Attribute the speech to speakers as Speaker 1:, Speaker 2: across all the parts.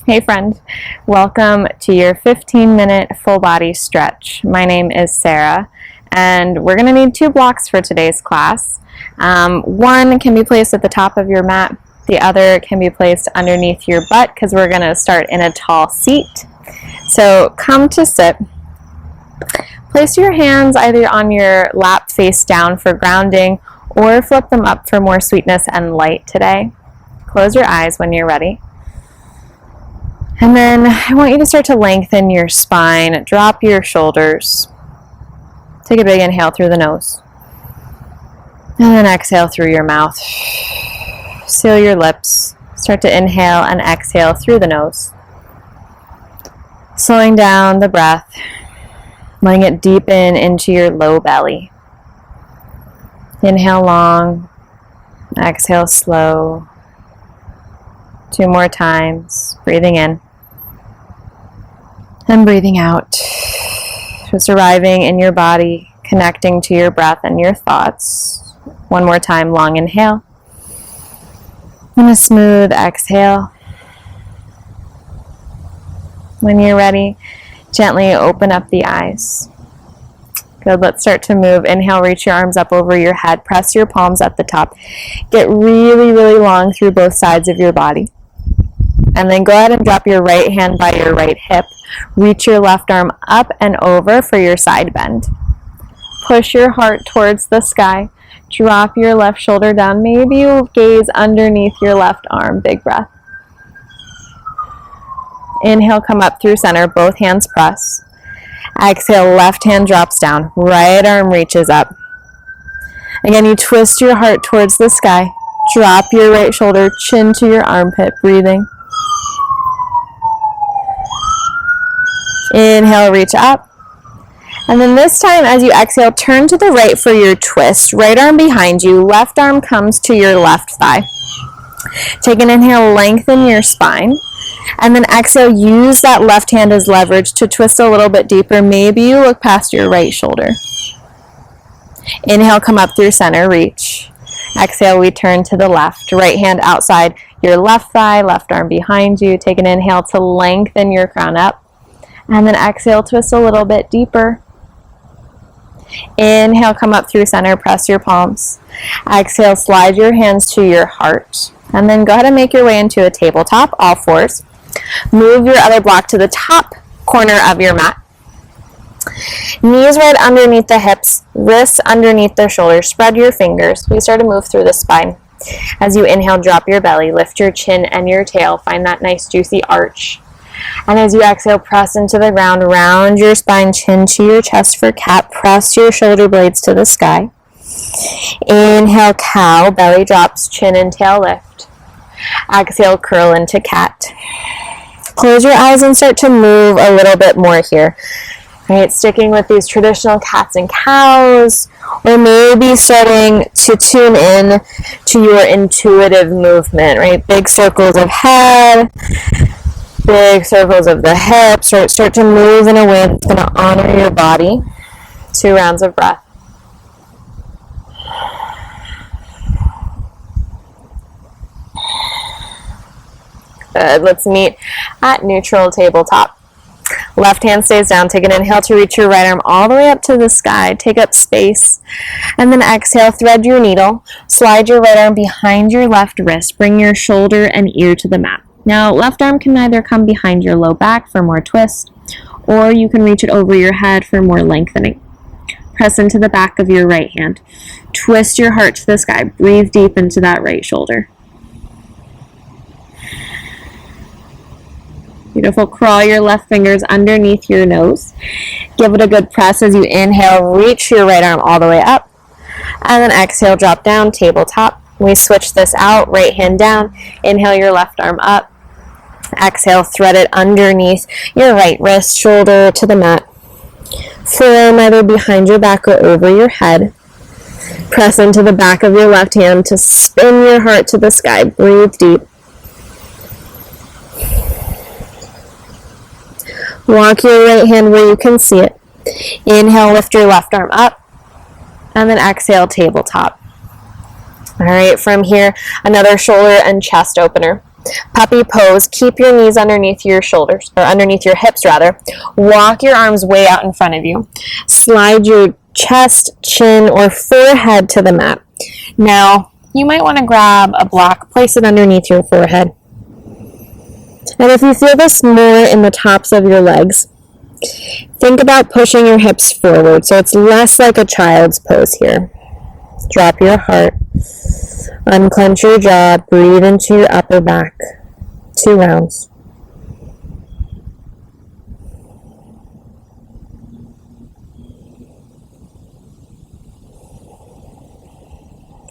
Speaker 1: Hey friend, welcome to your 15-minute full body stretch. My name is Sarah and we're going to need 2 blocks for today's class. One can be placed at the top of your mat, the other can be placed underneath your butt because we're going to start in a tall seat. So come to sit. Place your hands either on your lap face down for grounding or flip them up for more sweetness and light today. Close your eyes when you're ready. And then I want you to start to lengthen your spine, drop your shoulders. Take a big inhale through the nose. And then exhale through your mouth. Seal your lips. Start to inhale and exhale through the nose. Slowing down the breath, letting it deepen into your low belly. Inhale long, exhale slow. 2 more times, breathing in. And breathing out, just arriving in your body, connecting to your breath and your thoughts. 1 more time, long inhale. And a smooth exhale. When you're ready, gently open up the eyes. Good, let's start to move. Inhale, reach your arms up over your head. Press your palms at the top. Get really, really long through both sides of your body. And then go ahead and drop your right hand by your right hip. Reach your left arm up and over for your side bend. Push your heart towards the sky. Drop your left shoulder down. Maybe you gaze underneath your left arm. Big breath. Inhale, come up through center. Both hands press. Exhale, left hand drops down. Right arm reaches up. Again, you twist your heart towards the sky. Drop your right shoulder, chin to your armpit. Breathing. Inhale, reach up. And then this time, as you exhale, turn to the right for your twist. Right arm behind you, left arm comes to your left thigh. Take an inhale, lengthen your spine. And then exhale, use that left hand as leverage to twist a little bit deeper. Maybe you look past your right shoulder. Inhale, come up through center, reach. Exhale, we turn to the left. Right hand outside your left thigh, left arm behind you. Take an inhale to lengthen your crown up. And then exhale, twist a little bit deeper. Inhale, come up through center, press your palms. Exhale, slide your hands to your heart. And then go ahead and make your way into a tabletop, all fours. Move your other block to the top corner of your mat. Knees right underneath the hips, wrists underneath the shoulders. Spread your fingers. We start to move through the spine. As you inhale, drop your belly, lift your chin and your tail. Find that nice juicy arch. And as you exhale, press into the ground, round your spine, chin to your chest for cat. Press your shoulder blades to the sky. Inhale, cow, belly drops, chin and tail lift. Exhale, curl into cat. Close your eyes and start to move a little bit more here. Right, sticking with these traditional cats and cows, or maybe starting to tune in to your intuitive movement, right? Big circles of head, big circles of the hips. Start to move in a way that's going to honor your body. 2 rounds of breath. Good. Let's meet at neutral tabletop. Left hand stays down. Take an inhale to reach your right arm all the way up to the sky. Take up space. And then exhale, thread your needle. Slide your right arm behind your left wrist. Bring your shoulder and ear to the mat. Now, left arm can either come behind your low back for more twist, or you can reach it over your head for more lengthening. Press into the back of your right hand. Twist your heart to the sky. Breathe deep into that right shoulder. Beautiful. Crawl your left fingers underneath your nose. Give it a good press as you inhale. Reach your right arm all the way up. And then exhale, drop down, tabletop. We switch this out, right hand down. Inhale your left arm up. Exhale, thread it underneath your right wrist, shoulder to the mat. Forearm either behind your back or over your head. Press into the back of your left hand to spin your heart to the sky. Breathe deep. Walk your right hand where you can see it. Inhale, lift your left arm up. And then exhale, tabletop. All right, from here, another shoulder and chest opener. Puppy pose. Keep your knees underneath your shoulders, or underneath your hips rather. Walk your arms way out in front of you. Slide your chest, chin, or forehead to the mat. Now, you might want to grab a block, place it underneath your forehead. And if you feel this more in the tops of your legs, think about pushing your hips forward so it's less like a child's pose here. Drop your heart. Unclench your jaw. Breathe into your upper back. 2 rounds.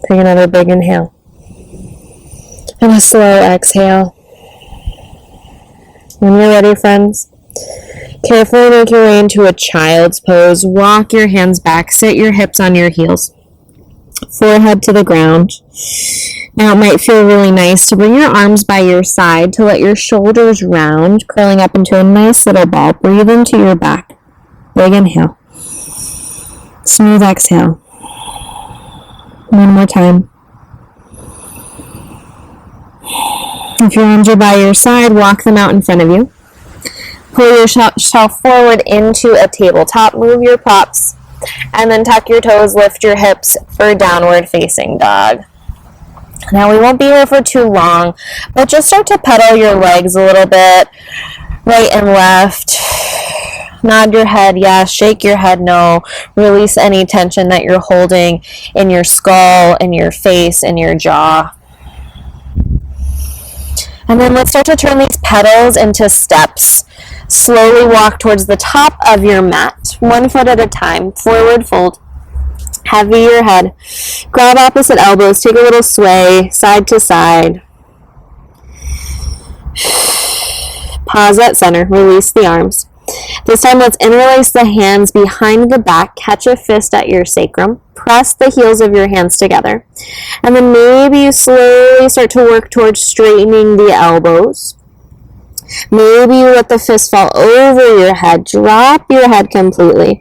Speaker 1: Take another big inhale. And a slow exhale. When you're ready, friends, carefully make your way into a child's pose. Walk your hands back. Sit your hips on your heels. Forehead to the ground. Now it might feel really nice to bring your arms by your side to let your shoulders round, curling up into a nice little ball. Breathe into your back. Big inhale. Smooth exhale. One more time. If your arms are by your side, walk them out in front of you. Pull yourself forward into a tabletop. Move your props. And then tuck your toes, lift your hips for downward facing dog. Now we won't be here for too long, but just start to pedal your legs a little bit, right and left. Nod your head yes, shake your head no. Release any tension that you're holding in your skull, in your face, in your jaw. And then let's start to turn these pedals into steps. Slowly walk towards the top of your mat, 1 foot at a time. Forward fold. Heavy your head. Grab opposite elbows. Take a little sway, side to side. Pause at center. Release the arms. This time, let's interlace the hands behind the back. Catch a fist at your sacrum. Press the heels of your hands together. And then maybe you slowly start to work towards straightening the elbows. Maybe you let the fist fall over your head. Drop your head completely.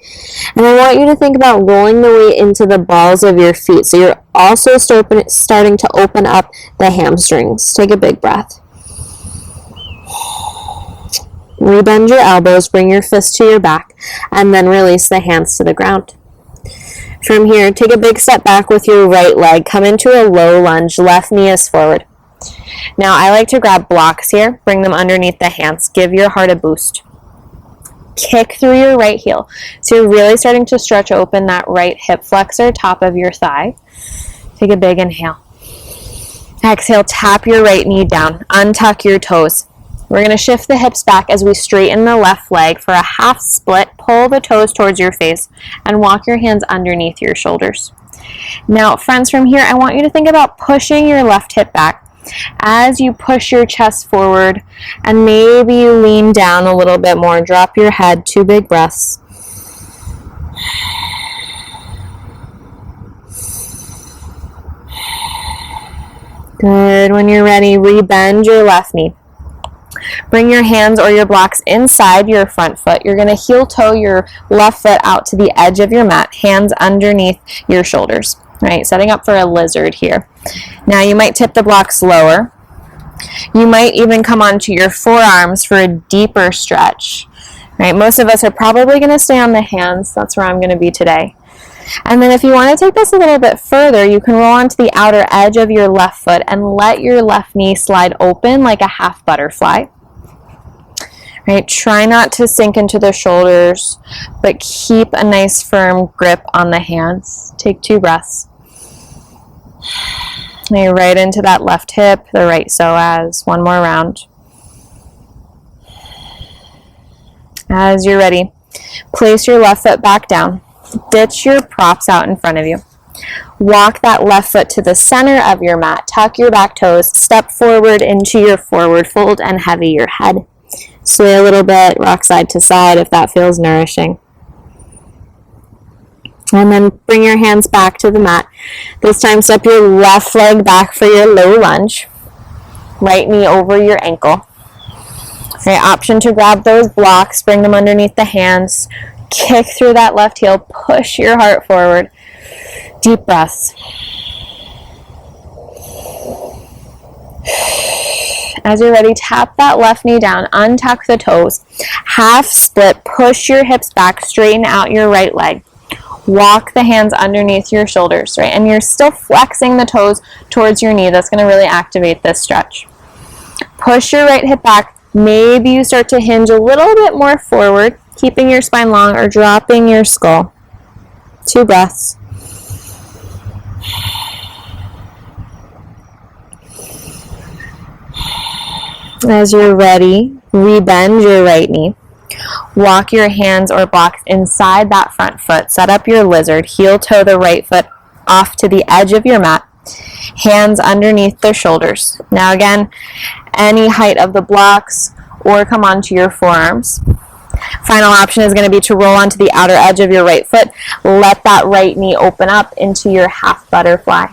Speaker 1: And I want you to think about rolling the weight into the balls of your feet. So you're also starting to open up the hamstrings. Take a big breath. Rebend your elbows, bring your fist to your back, and then release the hands to the ground. From here, take a big step back with your right leg. Come into a low lunge. Left knee is forward. Now, I like to grab blocks here. Bring them underneath the hands. Give your heart a boost. Kick through your right heel. So you're really starting to stretch open that right hip flexor, top of your thigh. Take a big inhale. Exhale, tap your right knee down. Untuck your toes. We're going to shift the hips back as we straighten the left leg for a half split. Pull the toes towards your face and walk your hands underneath your shoulders. Now, friends, from here, I want you to think about pushing your left hip back as you push your chest forward, and maybe you lean down a little bit more. Drop your head. 2 big breaths. Good. When you're ready, rebend your left knee. Bring your hands or your blocks inside your front foot. You're going to heel toe your left foot out to the edge of your mat, hands underneath your shoulders. Right, setting up for a lizard here. Now you might tip the blocks lower. You might even come onto your forearms for a deeper stretch. Right, most of us are probably going to stay on the hands. That's where I'm going to be today. And then if you want to take this a little bit further, you can roll onto the outer edge of your left foot and let your left knee slide open like a half butterfly. Right, try not to sink into the shoulders, but keep a nice firm grip on the hands. Take 2 breaths. Now you're right into that left hip, the right psoas. 1 more round. As you're ready, place your left foot back down. Ditch your props out in front of you. Walk that left foot to the center of your mat. Tuck your back toes. Step forward into your forward fold and heavy your head. Sway a little bit, rock side to side if that feels nourishing. And then bring your hands back to the mat. This time step your left leg back for your low lunge. Right knee over your ankle. Okay, option to grab those blocks, bring them underneath the hands. Kick through that left heel, push your heart forward. Deep breaths. As you're ready, tap that left knee down, untuck the toes, half split, push your hips back, straighten out your right leg. Walk the hands underneath your shoulders, right? And you're still flexing the toes towards your knee. That's going to really activate this stretch. Push your right hip back. Maybe you start to hinge a little bit more forward, keeping your spine long or dropping your skull. 2 breaths. As you're ready, rebend your right knee. Walk your hands or blocks inside that front foot. Set up your lizard. Heel toe the right foot off to the edge of your mat. Hands underneath the shoulders. Now again, any height of the blocks or come onto your forearms. Final option is going to be to roll onto the outer edge of your right foot. Let that right knee open up into your half butterfly.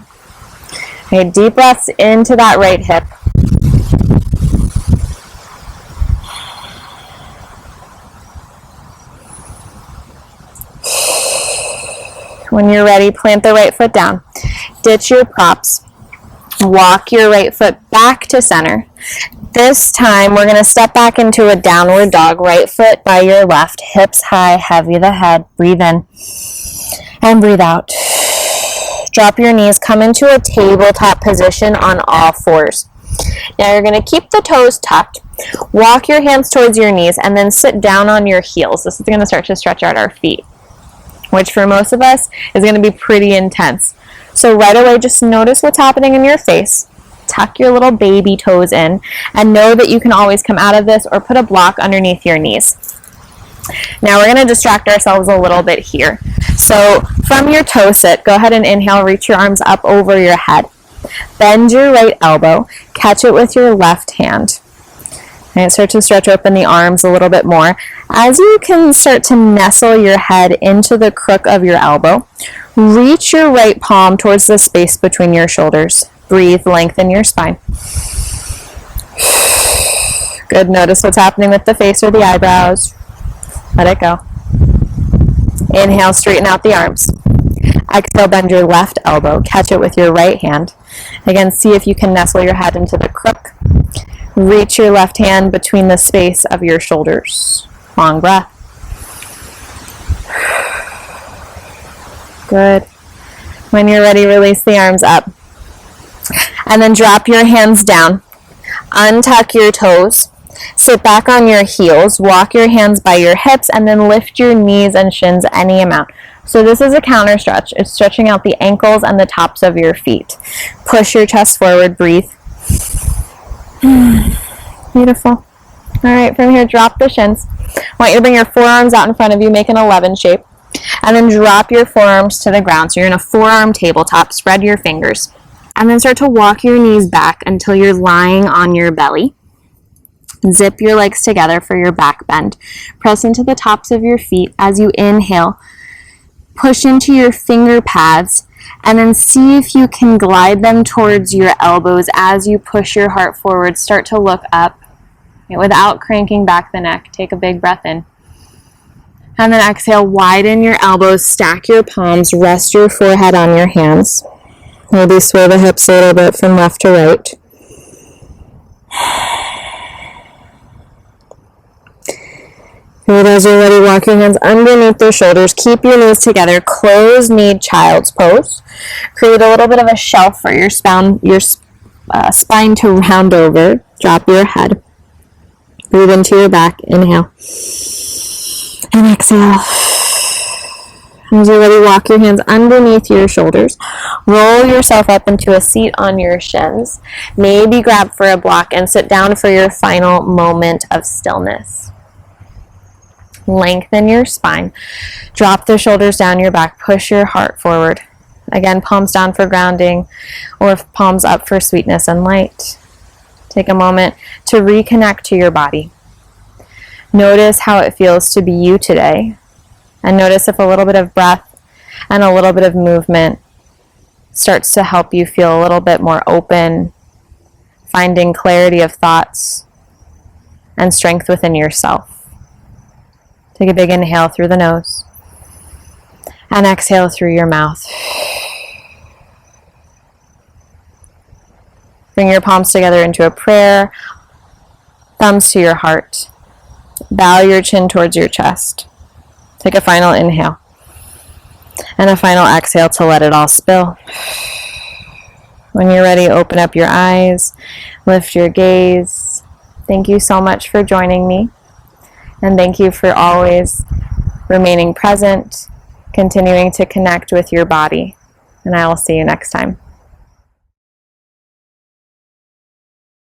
Speaker 1: Okay, deep breaths into that right hip. When you're ready, plant the right foot down. Ditch your props. Walk your right foot back to center. This time, we're going to step back into a downward dog. Right foot by your left, hips high, heavy the head. Breathe in and breathe out. Drop your knees. Come into a tabletop position on all fours. Now you're going to keep the toes tucked. Walk your hands towards your knees and then sit down on your heels. This is going to start to stretch out our feet, which for most of us is going to be pretty intense. So right away, just notice what's happening in your face. Tuck your little baby toes in and know that you can always come out of this or put a block underneath your knees. Now we're going to distract ourselves a little bit here. So from your toe sit, go ahead and inhale, reach your arms up over your head. Bend your right elbow, catch it with your left hand. And start to stretch open the arms a little bit more. As you can start to nestle your head into the crook of your elbow, reach your right palm towards the space between your shoulders. Breathe, lengthen your spine. Good, notice what's happening with the face or the eyebrows. Let it go. Inhale, straighten out the arms. Exhale, bend your left elbow, catch it with your right hand. Again, see if you can nestle your head into the crook. Reach your left hand between the space of your shoulders. Long breath. Good. When you're ready, release the arms up. And then drop your hands down. Untuck your toes. Sit back on your heels. Walk your hands by your hips and then lift your knees and shins any amount. So this is a counter stretch. It's stretching out the ankles and the tops of your feet. Push your chest forward. Breathe. Beautiful. All right, from here, drop the shins. I want you to bring your forearms out in front of you, make an 11 shape. And then drop your forearms to the ground. So you're in a forearm tabletop. Spread your fingers. And then start to walk your knees back until you're lying on your belly. Zip your legs together for your back bend. Press into the tops of your feet as you inhale. Push into your finger pads. And then see if you can glide them towards your elbows as you push your heart forward. Start to look up without cranking back the neck. Take a big breath in. And then exhale, widen your elbows, stack your palms, rest your forehead on your hands. Maybe sway the hips a little bit from left to right. Good, as you're ready, walk your hands underneath the shoulders. Keep your knees together. Closed knee child's pose. Create a little bit of a shelf for your spine to round over. Drop your head. Breathe into your back. Inhale. And exhale. As you're ready, walk your hands underneath your shoulders. Roll yourself up into a seat on your shins. Maybe grab for a block and sit down for your final moment of stillness. Lengthen your spine. Drop the shoulders down your back. Push your heart forward. Again, palms down for grounding or palms up for sweetness and light. Take a moment to reconnect to your body. Notice how it feels to be you today. And notice if a little bit of breath and a little bit of movement starts to help you feel a little bit more open, finding clarity of thoughts and strength within yourself. Take a big inhale through the nose and exhale through your mouth. Bring your palms together into a prayer, thumbs to your heart. Bow your chin towards your chest. Take a final inhale. And a final exhale to let it all spill. When you're ready, open up your eyes, lift your gaze. Thank you so much for joining me. And thank you for always remaining present, continuing to connect with your body. And I will see you next time.